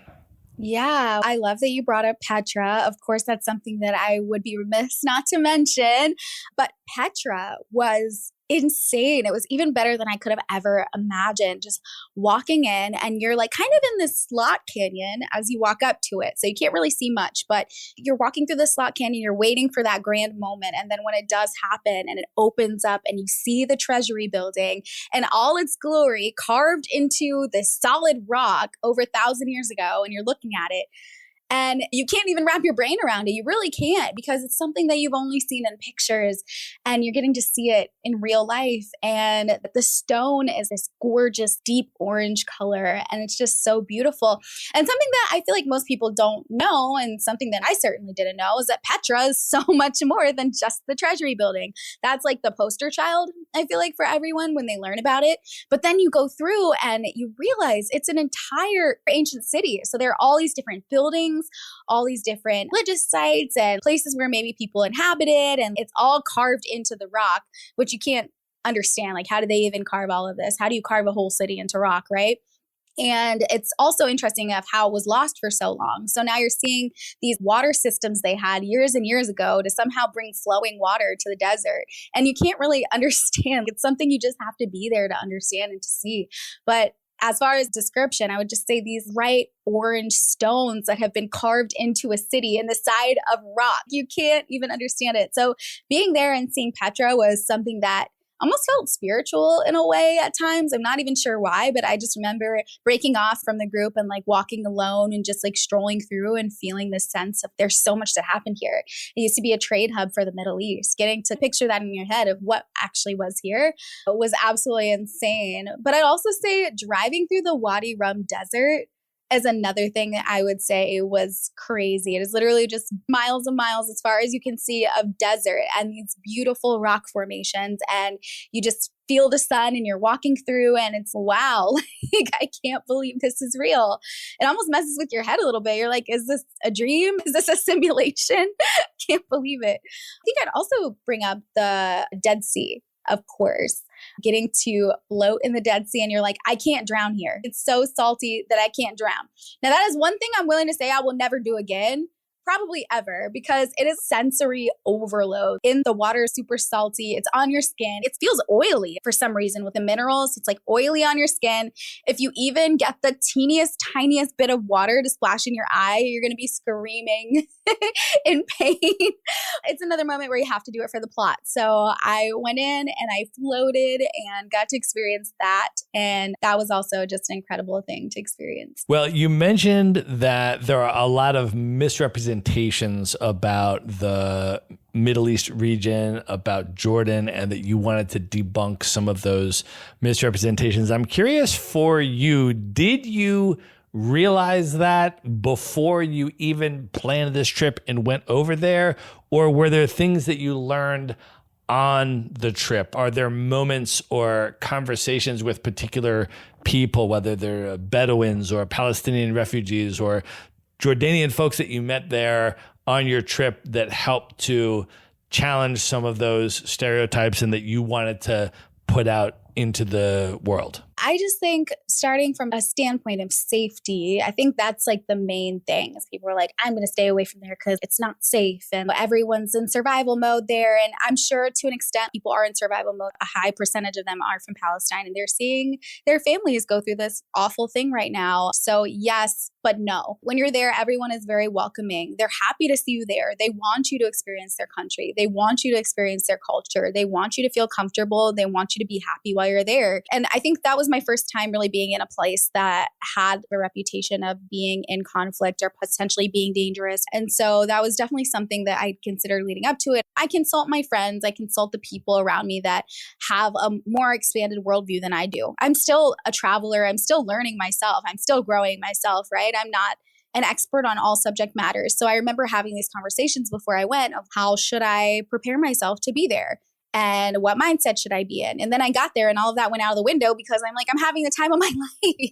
Yeah, I love that you brought up Petra. Of course, that's something that I would be remiss not to mention. But Petra was insane. It was even better than I could have ever imagined. Just walking in and you're like kind of in this slot canyon as you walk up to it. So you can't really see much, but you're walking through the slot canyon, you're waiting for that grand moment. And then when it does happen and it opens up and you see the treasury building and all its glory carved into this solid rock over 1,000 years ago, and you're looking at it, and you can't even wrap your brain around it. You really can't, because it's something that you've only seen in pictures and you're getting to see it in real life. And the stone is this gorgeous, deep orange color. And it's just so beautiful. And something that I feel like most people don't know, and something that I certainly didn't know, is that Petra is so much more than just the treasury building. That's like the poster child, I feel like, for everyone when they learn about it. But then you go through and you realize it's an entire ancient city. So there are all these different buildings, all these different religious sites and places where maybe people inhabited, and it's all carved into the rock, which you can't understand. Like, how do they even carve all of this? How do you carve a whole city into rock, right? And it's also interesting of how it was lost for so long. So now you're seeing these water systems they had years and years ago to somehow bring flowing water to the desert. And you can't really understand. It's something you just have to be there to understand and to see. But as far as description, I would just say these bright orange stones that have been carved into a city in the side of rock. You can't even understand it. So being there and seeing Petra was something that almost felt spiritual in a way at times. I'm not even sure why, but I just remember breaking off from the group and like walking alone and just like strolling through and feeling this sense of there's so much to happen here. It used to be a trade hub for the Middle East. Getting to picture that in your head of what actually was here was absolutely insane. But I'd also say driving through the Wadi Rum desert is another thing that I would say was crazy. It is literally just miles and miles as far as you can see of desert and these beautiful rock formations. And you just feel the sun and you're walking through and it's wow, like I can't believe this is real. It almost messes with your head a little bit. You're like, is this a dream? Is this a simulation? Can't believe it. I think I'd also bring up the Dead Sea. Of course, getting to float in the Dead Sea and you're like, I can't drown here. It's so salty that I can't drown. Now, that is one thing I'm willing to say I will never do again. Probably ever, because it is sensory overload. In the water is super salty. It's on your skin. It feels oily for some reason with the minerals. It's like oily on your skin. If you even get the teeniest, tiniest bit of water to splash in your eye, you're going to be screaming in pain. It's another moment where you have to do it for the plot. So I went in and I floated and got to experience that. And that was also just an incredible thing to experience. Well, you mentioned that there are a lot of misrepresentations about the Middle East region, about Jordan, and that you wanted to debunk some of those misrepresentations. I'm curious for you, did you realize that before you even planned this trip and went over there? Or were there things that you learned on the trip? Are there moments or conversations with particular people, whether they're Bedouins or Palestinian refugees or Jordanian folks that you met there on your trip, that helped to challenge some of those stereotypes and that you wanted to put out into the world? I just think starting from a standpoint of safety, I think that's like the main thing. Is people are like, I'm going to stay away from there because it's not safe and everyone's in survival mode there. And I'm sure to an extent people are in survival mode. A high percentage of them are from Palestine and they're seeing their families go through this awful thing right now. So yes, but no. When you're there, everyone is very welcoming. They're happy to see you there. They want you to experience their country. They want you to experience their culture. They want you to feel comfortable. They want you to be happy while you're there. And I think that was my first time really being in a place that had a reputation of being in conflict or potentially being dangerous. And so that was definitely something that I considered leading up to it. I consult my friends. I consult the people around me that have a more expanded worldview than I do. I'm still a traveler. I'm still learning myself. I'm still growing myself, right? I'm not an expert on all subject matters. So I remember having these conversations before I went of how should I prepare myself to be there? And what mindset should I be in? And then I got there and all of that went out of the window because I'm like, I'm having the time of my life.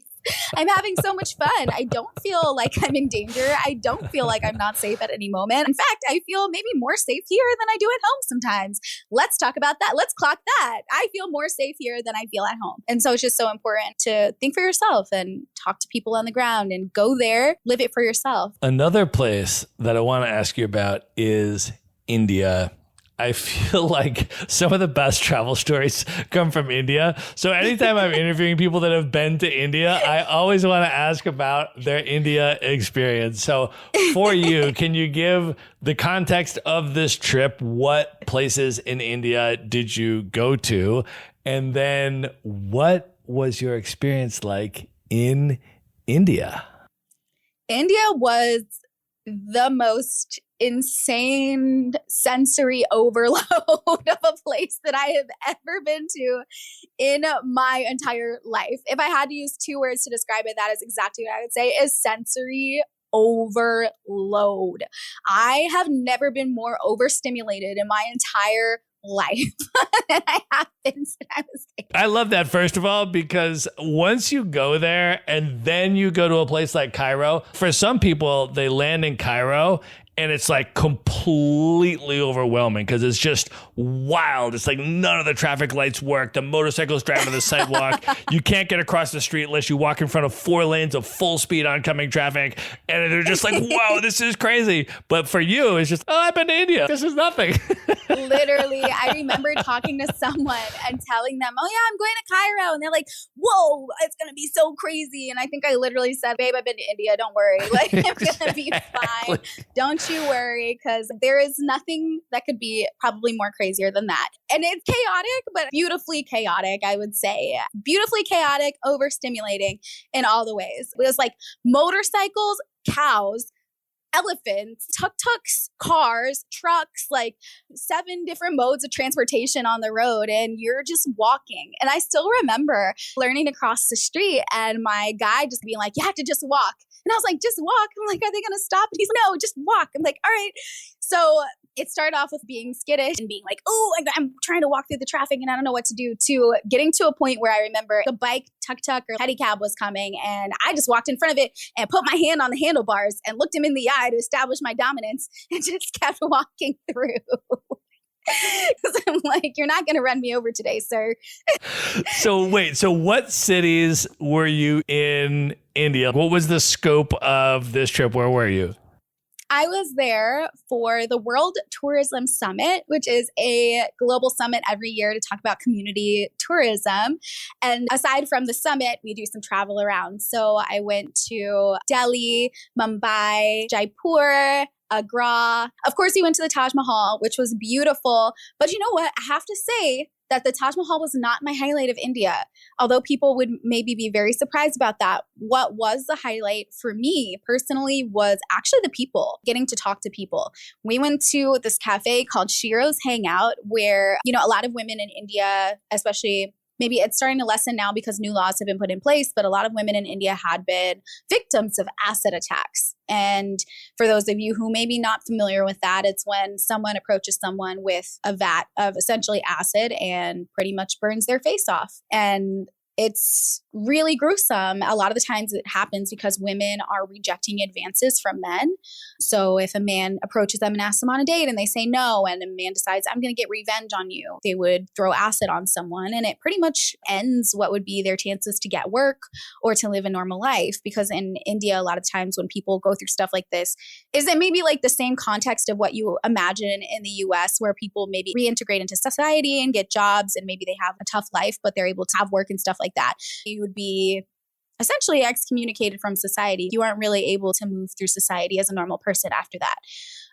I'm having so much fun. I don't feel like I'm in danger. I don't feel like I'm not safe at any moment. In fact, I feel maybe more safe here than I do at home sometimes. Let's talk about that. Let's clock that. I feel more safe here than I feel at home. And so it's just so important to think for yourself and talk to people on the ground and go there, live it for yourself. Another place that I want to ask you about is India. I feel like some of the best travel stories come from India. So anytime I'm interviewing people that have been to India, I always want to ask about their India experience. So for you, can you give the context of this trip? What places in India did you go to? And then what was your experience like in India? India was the most insane sensory overload of a place that I have ever been to in my entire life. If I had to use 2 words to describe it, that is exactly what I would say is sensory overload. I have never been more overstimulated in my entire life than I have been since I was there. I love that, first of all, because once you go there and then you go to a place like Cairo, for some people, they land in Cairo and it's like completely overwhelming because it's just wild. It's like none of the traffic lights work. The motorcycles drive on the sidewalk. You can't get across the street unless you walk in front of 4 lanes of full speed oncoming traffic. And they're just like, whoa, this is crazy. But for you, it's just, oh, I've been to India. This is nothing. Literally, I remember talking to someone and telling them, oh yeah, I'm going to Cairo. And they're like, whoa, it's going to be so crazy. And I think I literally said, babe, I've been to India. Don't worry. Like, it's going to be fine. Don't you worry, because there is nothing that could be probably more crazier than that. And it's chaotic, but beautifully chaotic, I would say. Beautifully chaotic, overstimulating in all the ways. It was like motorcycles, cows, elephants, tuk-tuks, cars, trucks, like 7 different modes of transportation on the road, and you're just walking. And I still remember learning to cross the street and my guide just being like, you have to just walk. And I was like, just walk? I'm like, are they going to stop? And he's like, no, just walk. I'm like, all right. So it started off with being skittish and being like, oh, I'm trying to walk through the traffic and I don't know what to do, to getting to a point where I remember the bike, tuk-tuk or pedicab was coming and I just walked in front of it and put my hand on the handlebars and looked him in the eye to establish my dominance and just kept walking through. Because I'm like, you're not going to run me over today, sir. So wait, so what cities were you in India? What was the scope of this trip? Where were you? I was there for the World Tourism Summit, which is a global summit every year to talk about community tourism. And aside from the summit, we do some travel around. So I went to Delhi, Mumbai, Jaipur, Agra. Of course, we went to the Taj Mahal, which was beautiful. But you know what? I have to say that the Taj Mahal was not my highlight of India. Although people would maybe be very surprised about that. What was the highlight for me personally was actually the people, getting to talk to people. We went to this cafe called Shiro's Hangout where, a lot of women in India, especially maybe it's starting to lessen now because new laws have been put in place, but a lot of women in India had been victims of acid attacks. And for those of you who may be not familiar with that, it's when someone approaches someone with a vat of essentially acid and pretty much burns their face off. And it's really gruesome. A lot of the times it happens because women are rejecting advances from men. So if a man approaches them and asks them on a date and they say no, and a man decides, I'm going to get revenge on you, they would throw acid on someone, and it pretty much ends what would be their chances to get work or to live a normal life. Because in India, a lot of times when people go through stuff like this, is it maybe like the same context of what you imagine in the US, where people maybe reintegrate into society and get jobs and maybe they have a tough life, but they're able to have work and stuff like that. You would be essentially excommunicated from society. You aren't really able to move through society as a normal person after that.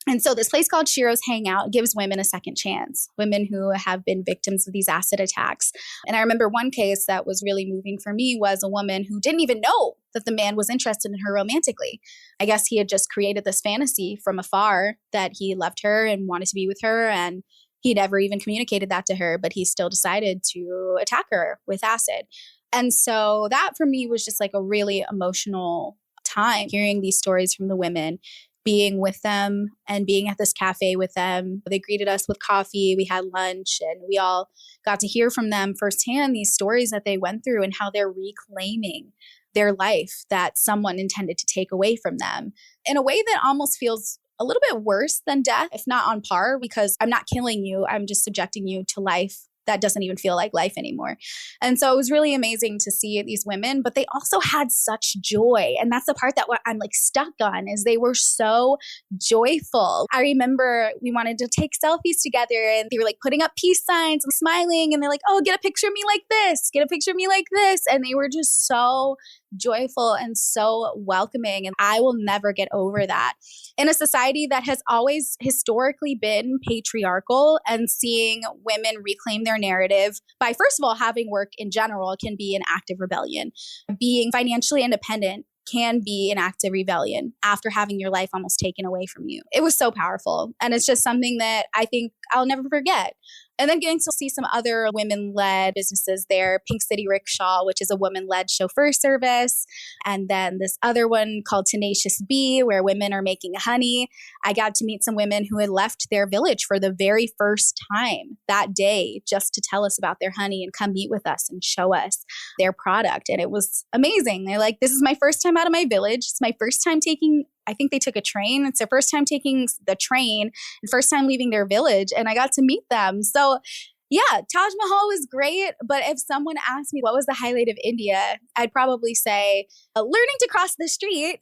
And so this place called Shiro's Hangout gives women a second chance, women who have been victims of these acid attacks. And I remember one case that was really moving for me was a woman who didn't even know that the man was interested in her romantically. I guess he had just created this fantasy from afar that he loved her and wanted to be with her, and he never even communicated that to her, but he still decided to attack her with acid. And so that for me was just like a really emotional time, hearing these stories from the women, being with them and being at this cafe with them. They greeted us with coffee, we had lunch, and we all got to hear from them firsthand these stories that they went through and how they're reclaiming their life that someone intended to take away from them in a way that almost feels a little bit worse than death, if not on par, because I'm not killing you, I'm just subjecting you to life that doesn't even feel like life anymore. And so it was really amazing to see these women, but they also had such joy. And that's the part that I'm like stuck on, is they were so joyful. I remember we wanted to take selfies together and they were like putting up peace signs and smiling. And they're like, oh, get a picture of me like this, get a picture of me like this. And they were just so joyful and so welcoming. And I will never get over that. In a society that has always historically been patriarchal, and seeing women reclaim their narrative by, first of all, having work in general can be an act of rebellion. Being financially independent can be an act of rebellion after having your life almost taken away from you. It was so powerful. And it's just something that I think I'll never forget. And then getting to see some other women-led businesses there, Pink City Rickshaw, which is a woman-led chauffeur service. And then this other one called Tenacious Bee, where women are making honey. I got to meet some women who had left their village for the very first time that day just to tell us about their honey and come meet with us and show us their product. And it was amazing. They're like, this is my first time out of my village. It's my first time I think they took a train. It's their first time taking the train and first time leaving their village. And I got to meet them. So yeah, Taj Mahal was great. But if someone asked me what was the highlight of India, I'd probably say learning to cross the street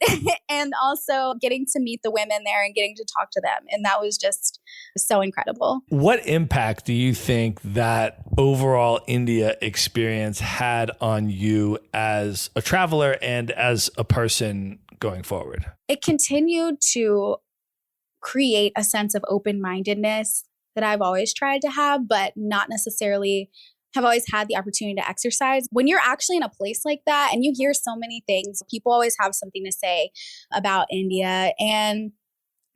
and also getting to meet the women there and getting to talk to them. And that was just so incredible. What impact do you think that overall India experience had on you as a traveler and as a person going forward? It continued to create a sense of open-mindedness that I've always tried to have, but not necessarily have always had the opportunity to exercise. When you're actually in a place like that and you hear so many things, people always have something to say about India, and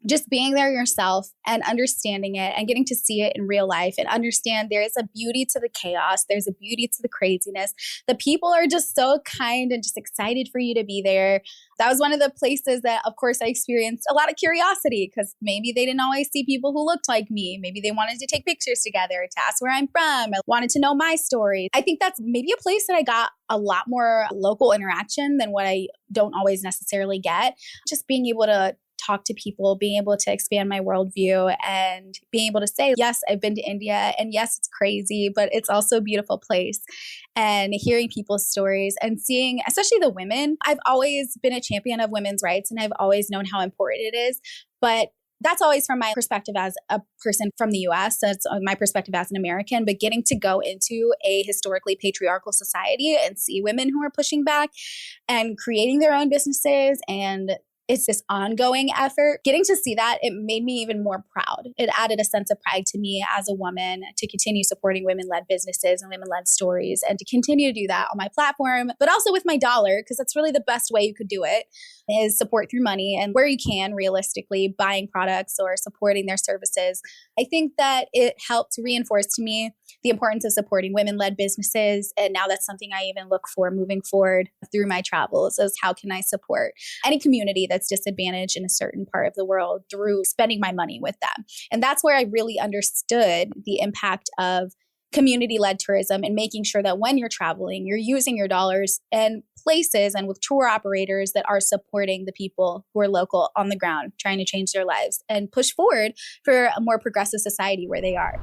just being there yourself and understanding it and getting to see it in real life and understand there is a beauty to the chaos. There's a beauty to the craziness. The people are just so kind and just excited for you to be there. That was one of the places that, of course, I experienced a lot of curiosity, because maybe they didn't always see people who looked like me. Maybe they wanted to take pictures together, to ask where I'm from, wanted to know my story. I think that's maybe a place that I got a lot more local interaction than what I don't always necessarily get. Just being able to talk to people, being able to expand my worldview, and being able to say, yes, I've been to India, and yes, it's crazy, but it's also a beautiful place. And hearing people's stories and seeing, especially the women, I've always been a champion of women's rights, and I've always known how important it is. But that's always from my perspective as a person from the US. That's my perspective as an American. But getting to go into a historically patriarchal society and see women who are pushing back and creating their own businesses and It's this ongoing effort. Getting to see that, it made me even more proud. It added a sense of pride to me as a woman to continue supporting women-led businesses and women-led stories, and to continue to do that on my platform, but also with my dollar, because that's really the best way you could do it, is support through money and where you can, realistically, buying products or supporting their services. I think that it helped reinforce to me the importance of supporting women-led businesses. And now that's something I even look for moving forward through my travels, is how can I support any community that's disadvantaged in a certain part of the world through spending my money with them. And that's where I really understood the impact of community-led tourism and making sure that when you're traveling, you're using your dollars in places and with tour operators that are supporting the people who are local on the ground, trying to change their lives and push forward for a more progressive society where they are.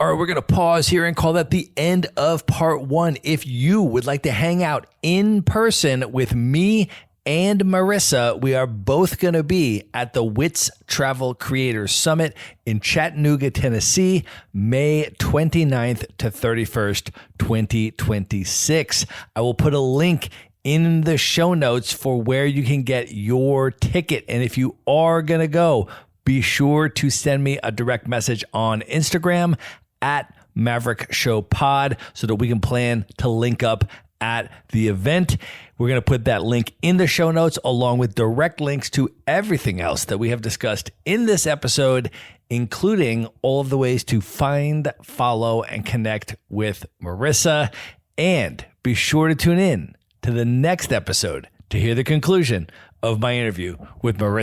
All right, we're going to pause here and call that the end of part 1. If you would like to hang out in person with me and Marissa, we are both going to be at the WITS Travel Creators Summit in Chattanooga, Tennessee, May 29th to 31st, 2026. I will put a link in the show notes for where you can get your ticket. And if you are going to go, be sure to send me a direct message on Instagram at Maverick Show Pod so that we can plan to link up at the event. We're going to put that link in the show notes along with direct links to everything else that we have discussed in this episode, including all of the ways to find, follow, and connect with Marissa. And be sure to tune in to the next episode to hear the conclusion of my interview with Marissa.